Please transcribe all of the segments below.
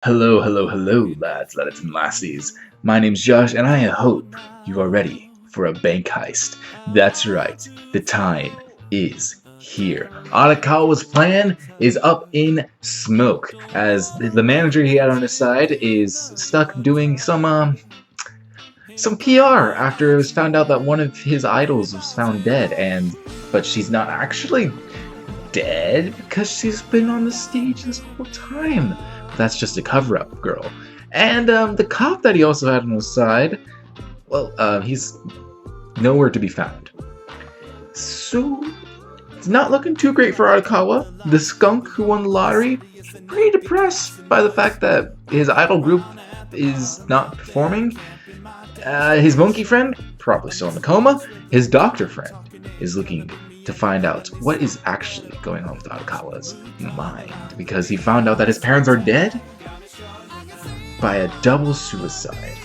Hello, hello, hello, lads, and lassies. My name's Josh, and I hope you are ready for a bank heist. That's right, the time is here. Arakawa's plan is up in smoke, as the manager he had on his side is stuck doing some PR after it was found out that one of his idols was found dead, but she's not actually dead because she's been on the stage this whole time. That's just a cover-up, girl. And the cop that he also had on his side, well, he's nowhere to be found. So it's not looking too great for Arakawa. The skunk who won the lottery, pretty depressed by the fact that his idol group is not performing. His monkey friend, probably still in a coma. His doctor friend is looking to find out what is actually going on with Arakawa's mind, because he found out that his parents are dead by a double suicide.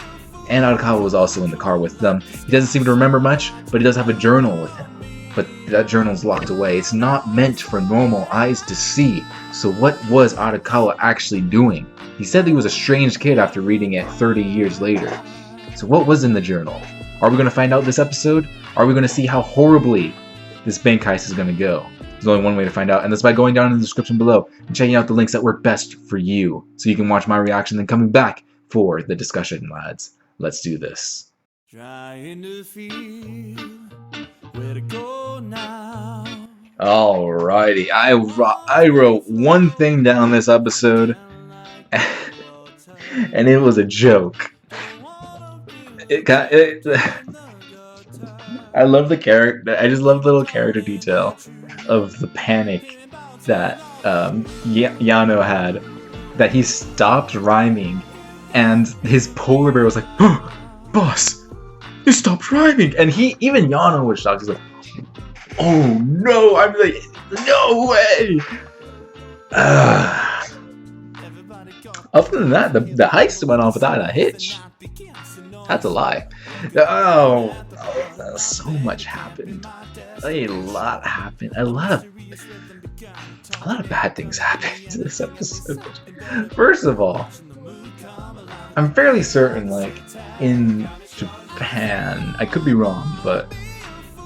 And Arakawa was also in the car with them. He doesn't seem to remember much, but he does have a journal with him. But that journal's locked away. It's not meant for normal eyes to see. So what was Arakawa actually doing? He said he was a strange kid after reading it 30 years later. So what was in the journal? Are we going to find out this episode? Are we going to see how horribly this bank heist is going to go? There's only one way to find out, and that's by going down in the description below and checking out the links that work best for you, so you can watch my reaction and coming back for the discussion, lads. Let's do this. Trying to feel where to go now. Alrighty, I wrote one thing down this episode, and it was a joke. I love the character. I just love the little character detail of the panic that Yano had, that he stopped rhyming, and his polar bear was like, "Oh, boss, you stopped rhyming!" And even Yano was shocked. He's like, "Oh no!" I'm like, "No way!" Other than that, the heist went off without a hitch. That's a lie. Oh, so much happened. A lot happened. A lot of bad things happened in this episode. First of all, I'm fairly certain, like, in Japan, I could be wrong, but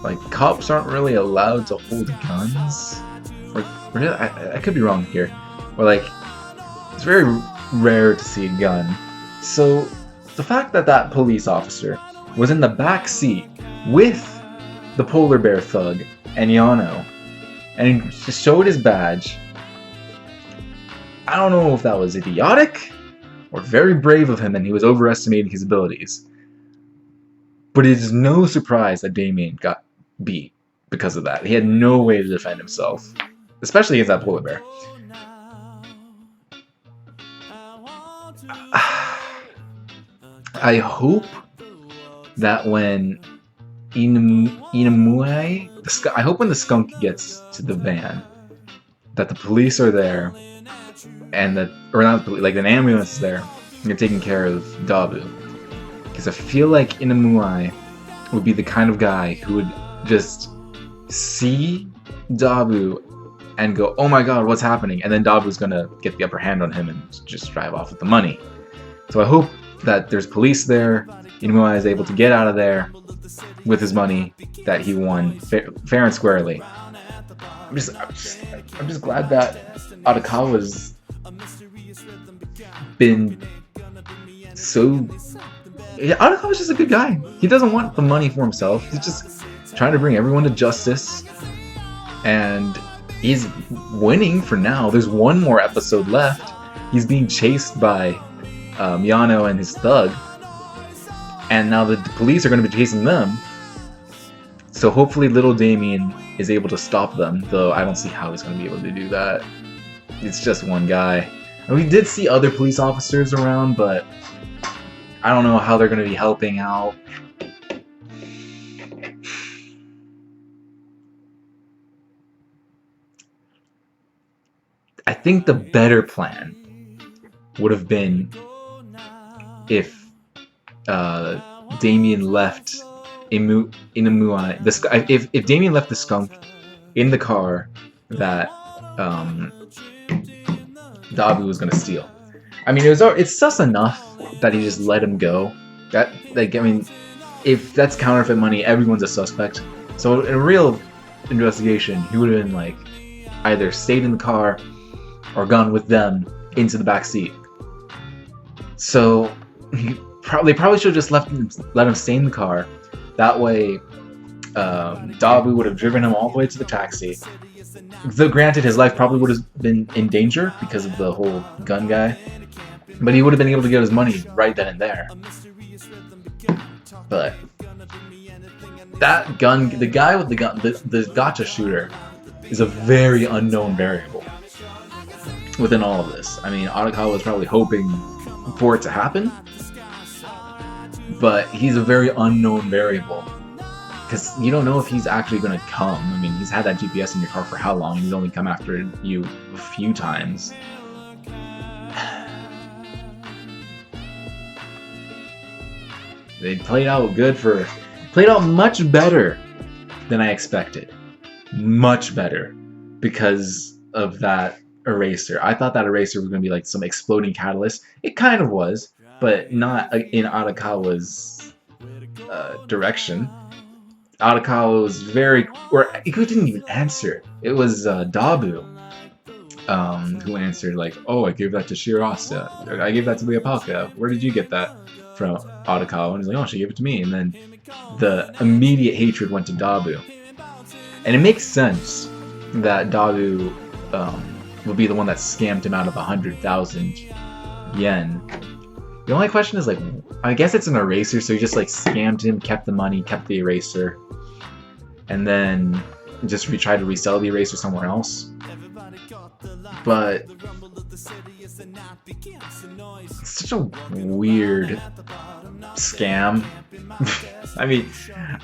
like cops aren't really allowed to hold guns. Or I could be wrong here. Or like, it's very rare to see a gun. So the fact that that police officer was in the back seat with the polar bear thug and Yano, and he just showed his badge, I don't know if that was idiotic or very brave of him and he was overestimating his abilities. But it is no surprise that Damien got beat because of that. He had no way to defend himself, especially against that polar bear. I hope that when Inamue, I hope when the skunk gets to the van, that the police are there, and that, or not the police, like an ambulance is there, and they're taking care of Dabu. Because I feel like Inamue would be the kind of guy who would just see Dabu and go, "Oh my god, what's happening?" And then Dabu's gonna get the upper hand on him and just drive off with the money. So I hope that there's police there. Inamue is able to get out of there with his money that he won fair and squarely. I'm just glad that Arakawa's been so. Arakawa's just a good guy. He doesn't want the money for himself. He's just trying to bring everyone to justice, and he's winning for now. There's one more episode left. He's being chased by Yano and his thug, and now the police are going to be chasing them. So hopefully little Damien is able to stop them, though I don't see how he's going to be able to do that. It's just one guy. And we did see other police officers around, but I don't know how they're going to be helping out. I think the better plan would have been if Damien left Inamue, if Damien left the skunk in the car that Dabu was going to steal. I mean, it's just enough that he just let him go. That, like, I mean, if that's counterfeit money, everyone's a suspect. So in a real investigation, he would have been like either stayed in the car or gone with them into the back seat. So they probably should have just let him stay in the car. That way, Dabu would have driven him all the way to the taxi. Though granted, his life probably would have been in danger because of the whole gun guy, but he would have been able to get his money right then and there. But that gun, the guy with the gun, the gotcha shooter, is a very unknown variable within all of this. I mean, Arakawa was probably hoping for it to happen, but he's a very unknown variable. Because you don't know if he's actually going to come. I mean, he's had that GPS in your car for how long? He's only come after you a few times. They played out much better than I expected. Much better. Because of that eraser. I thought that eraser was going to be like some exploding catalyst. It kind of was, but not in Arakawa's direction. Arakawa was he didn't even answer. It was Dabu who answered, like, oh, I gave that to Shirase. I gave that to Leopolka. Where did you get that from, Arakawa? And he's like, oh, she gave it to me. And then the immediate hatred went to Dabu. And it makes sense that Dabu would be the one that scammed him out of 100,000 yen. The only question is, like, I guess it's an eraser, so he just, like, scammed him, kept the money, kept the eraser, and then just tried to resell the eraser somewhere else. But it's such a weird scam. I mean,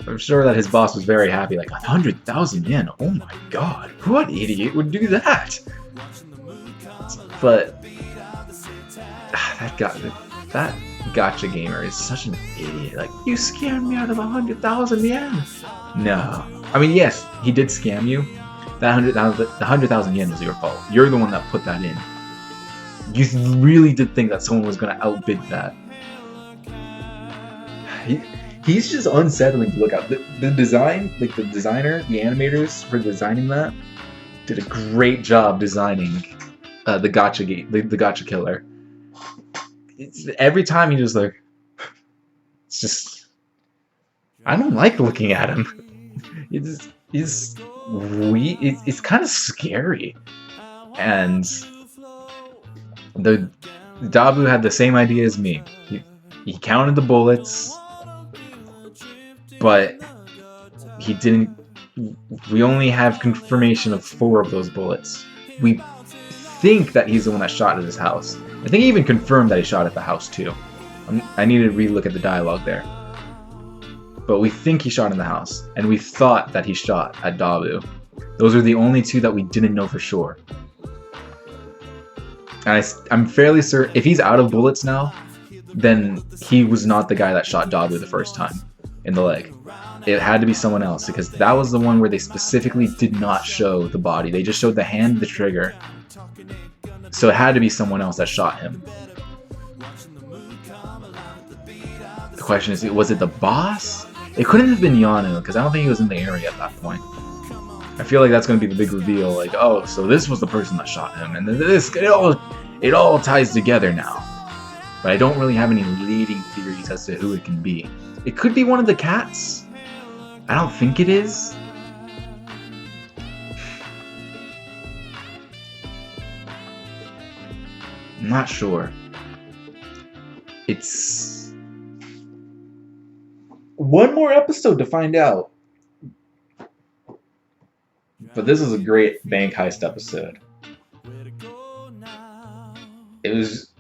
I'm sure that his boss was very happy, like, 100,000 yen, oh my god, what idiot would do that? But that gotcha gamer is such an idiot. Like, you scammed me out of 100,000 yen. No, I mean, yes, he did scam you. The 100,000 yen was your fault. You're the one that put that in. You really did think that someone was going to outbid that. He's just unsettling to look at. The design, like the designer, the animators for designing that, did a great job designing the gotcha killer. Every time he just like, it's just, I don't like looking at him. It's kind of scary. And the Dabu had the same idea as me. He counted the bullets, but he didn't. We only have confirmation of 4 of those bullets. We think that he's the one that shot at his house. I think he even confirmed that he shot at the house too. I need to re-look at the dialogue there. But we think he shot in the house, and we thought that he shot at Dabu. Those are the only 2 that we didn't know for sure. And I'm fairly certain, if he's out of bullets now, then he was not the guy that shot Dabu the first time in the leg. It had to be someone else, because that was the one where they specifically did not show the body. They just showed the hand, the trigger. So it had to be someone else that shot him. The question is, was it the boss? It couldn't have been Yanu, because I don't think he was in the area at that point. I feel like that's going to be the big reveal, like, oh, so this was the person that shot him, and it all ties together now. But I don't really have any leading theories as to who it can be. It could be one of the cats. I don't think it is. I'm not sure. It's one more episode to find out. But this is a great bank heist episode. It was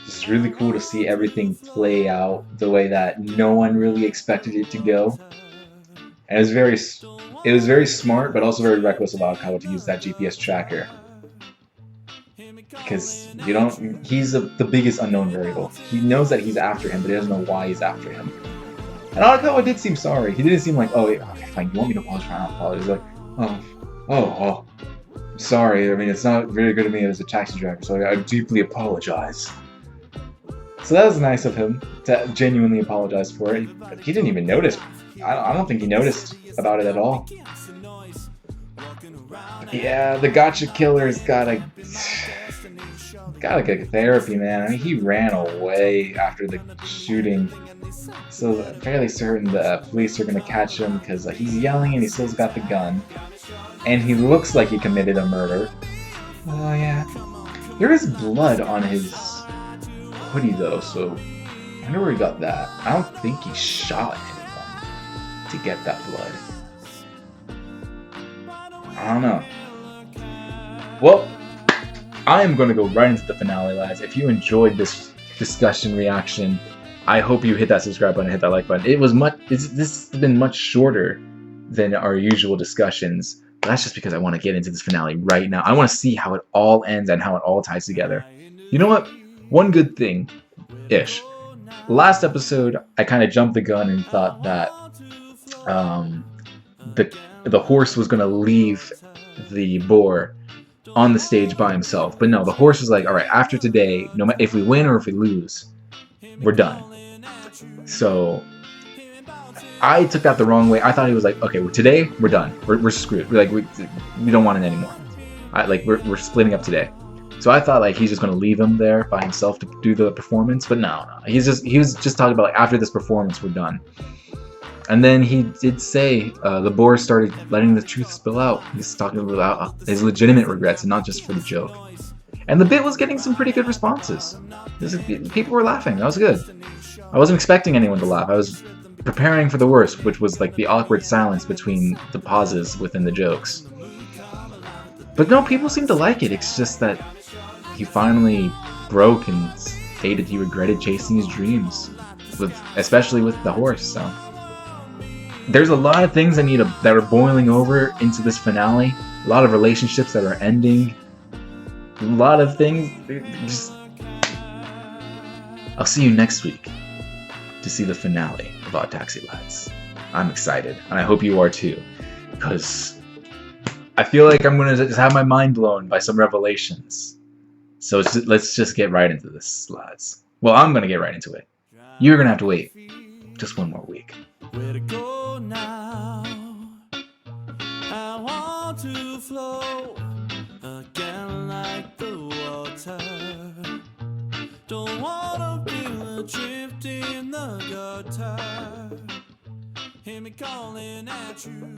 just really cool to see everything play out the way that no one really expected it to go. And it was very smart, but also very reckless about how to use that GPS tracker. Because he's the biggest unknown variable. He knows that he's after him, but he doesn't know why he's after him. And Arakawa did seem sorry. He didn't seem like, oh, yeah, okay, fine, you want me to apologize? I'll apologize. He's like, oh, I'm sorry. I mean, it's not very good of me as a taxi driver, so I deeply apologize. So that was nice of him to genuinely apologize for it. But he didn't even notice. I don't think he noticed about it at all. Yeah, the gotcha killer's gotta get therapy, man. I mean, he ran away after the shooting, so I'm fairly certain the police are gonna catch him because he's yelling and he still's got the gun, and he looks like he committed a murder. Oh yeah, there is blood on his hoodie though, so I wonder where he got that. I don't think he shot anyone to get that blood. I don't know. Well, I am going to go right into the finale, lads. If you enjoyed this discussion reaction, I hope you hit that subscribe button, hit that like button. This has been much shorter than our usual discussions, but that's just because I want to get into this finale right now. I want to see how it all ends and how it all ties together. You know what? One good thing-ish. Last episode, I kind of jumped the gun and thought that the horse was going to leave the boar on the stage by himself. But no, the horse was like, all right, after today, no matter if we win or if we lose, we're done. So I took that the wrong way. I thought he was like, okay, well, today we're done. We're screwed. We don't want it anymore. We're splitting up today. So I thought like he's just gonna leave him there by himself to do the performance. But no. He was just talking about like after this performance we're done. And then he did say the boar started letting the truth spill out. He's talking about his legitimate regrets and not just for the joke. And the bit was getting some pretty good responses. People were laughing. That was good. I wasn't expecting anyone to laugh. I was preparing for the worst, which was like the awkward silence between the pauses within the jokes. But no, people seem to like it. It's just that he finally broke and stated he regretted chasing his dreams, especially with the horse. So there's a lot of things that are boiling over into this finale. A lot of relationships that are ending. A lot of things. I'll see you next week to see the finale of Odd Taxi, lads. I'm excited, and I hope you are too, because I feel like I'm gonna just have my mind blown by some revelations. So let's just get right into this, lads. Well, I'm gonna get right into it. You're gonna have to wait just one more week. Where to go now? I want to flow again like the water. Don't wanna feel adrift in the gutter. Hear me calling at you.